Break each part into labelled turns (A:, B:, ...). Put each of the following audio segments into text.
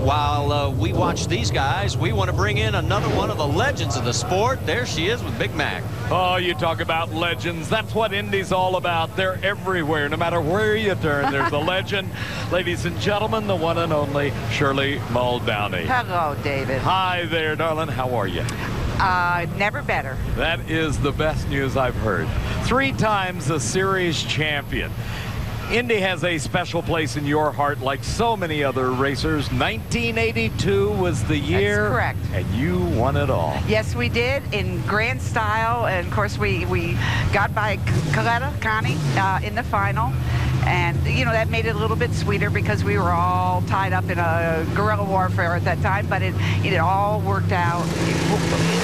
A: while we watch these guys, we want to bring in another one of the legends of the sport. There she is with Big Mac.
B: Oh, you talk about legends. That's what Indy's all about. They're everywhere. No matter where you turn, there's a legend. Ladies and gentlemen, the one and only Shirley Muldowney.
C: Hello, David.
B: Hi there, darling. How are you?
C: Never better.
B: That is the best news I've heard. 3 times a series champion. Indy has a special place in your heart like so many other racers. 1982 was the year.
C: That's correct.
B: And you won it all.
C: Yes, we did, in grand style. And, of course, we got by Connie in the final. And, you know, that made it a little bit sweeter because we were all tied up in a guerrilla warfare at that time. But it all worked out.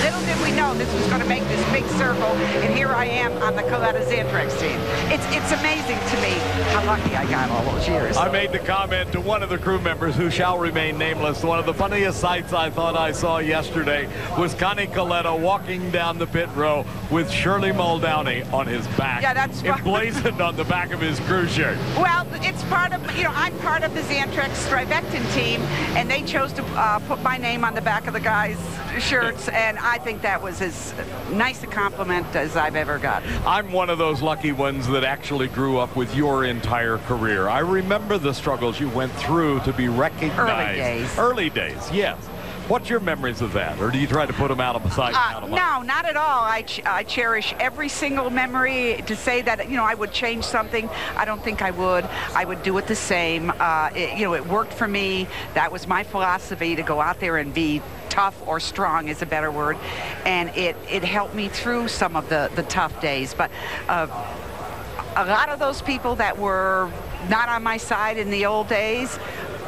C: Little did we know this was going to make this big circle. And here I am on the Coletta Xantrex team. It's amazing to me how lucky I got all those years.
B: I made the comment to one of the crew members who shall remain nameless. One of the funniest sights I thought I saw yesterday was Connie Coletta walking down the pit row with Shirley Muldowney on his back.
C: Yeah, that's
B: emblazoned on the back of his crew shirt.
C: Well, it's part of, you know, I'm part of the Xantrex Strivectin team, and they chose to put my name on the back of the guys' shirts, and I think that was as nice a compliment as I've ever got.
B: I'm one of those lucky ones that actually grew up with your entire career. I remember the struggles you went through to be recognized.
C: Early days.
B: Early days, yes. What's your memories of that? Or do you try to put them out of sight?
C: No, not at all. I cherish every single memory. To say that, you know, I would change something, I don't think I would. I would do it the same. You know, it worked for me. That was my philosophy, to go out there and be tough, or strong is a better word. And it helped me through some of the tough days. But a lot of those people that were not on my side in the old days,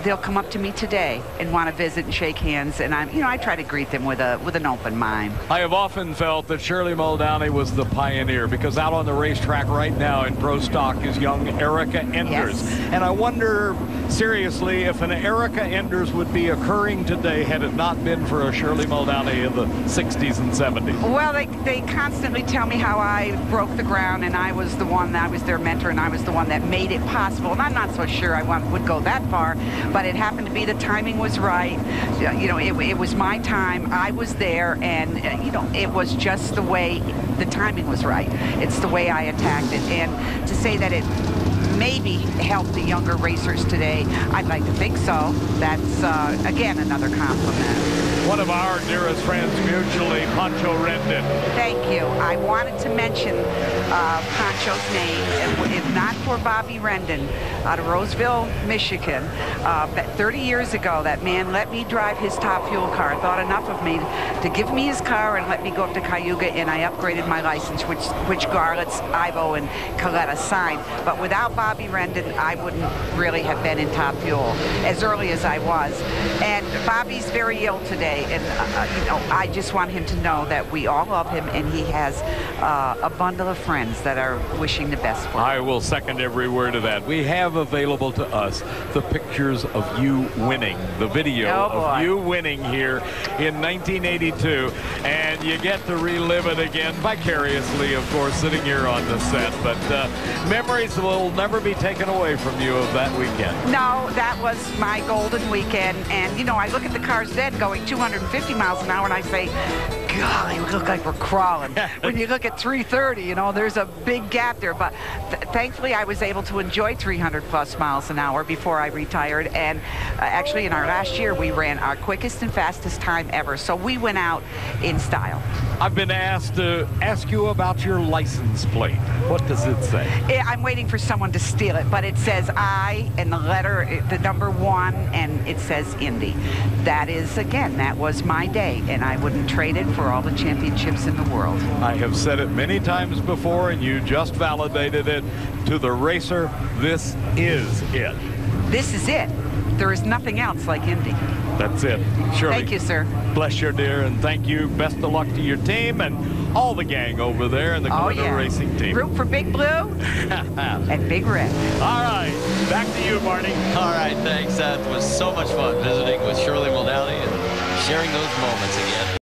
C: they'll come up to me today and want to visit and shake hands, and I try to greet them with an open mind.
B: I have often felt that Shirley Muldowney was the pioneer, because out on the racetrack right now in pro stock is young Erica Enders.
C: Yes.
B: And I wonder seriously if an Erica Enders would be occurring today had it not been for a Shirley Muldowney in the 60s and 70s.
C: Well, they constantly tell me how I broke the ground, and I was their mentor, and I was the one that made it possible. And I'm not so sure I would go that far, but it happened to be the timing was right. You know, it was my time. I was there, and you know, it was just the way the timing was right. It's the way I attacked it. And to say that it maybe help the younger racers today, I'd like to think so. That's again another compliment.
B: One of our dearest friends mutually, Pancho Rendon.
C: Thank you. I wanted to mention Pancho's name. If not for Bobby Rendon out of Roseville, Michigan, 30 years ago, that man let me drive his top fuel car. Thought enough of me to give me his car and let me go up to Cayuga, and I upgraded my license, which Garlett's, Ivo, and Coletta signed. But without Bobby Rendon, I wouldn't really have been in top fuel as early as I was. And Bobby's very ill today. And you know, I just want him to know that we all love him, and he has a bundle of friends that are wishing the best for him.
B: I will second every word of that. We have available to us the pictures of you winning, the video of you winning here in 1982, and you get to relive it again vicariously, of course, sitting here on the set. But memories will never be taken away from you of that weekend.
C: No, that was my golden weekend, and you know, I look at the cars then going 250 miles an hour, and I say, golly, we look like we're crawling. When you look at 330, you know, there's a big gap there. But thankfully, I was able to enjoy 300+ miles an hour before I retired. And actually, in our last year, we ran our quickest and fastest time ever. So we went out in style.
B: I've been asked to ask you about your license plate. What does it say?
C: I'm waiting for someone to steal it, but it says I and the letter, the number 1, and it says Indy. That is, again, that was my day, and I wouldn't trade it for all the championships in the world.
B: I have said it many times before, and you just validated it. To the racer, this is it.
C: This is it. There is nothing else like Indy.
B: That's it. Shirley.
C: Thank you, sir.
B: Bless you, dear, and thank you. Best of luck to your team and all the gang over there in the Coletta racing team.
C: Root for Big Blue and Big Red.
B: All right, back to you, Marty.
A: All right, thanks. That was so much fun visiting with Shirley Muldowney and sharing those moments again.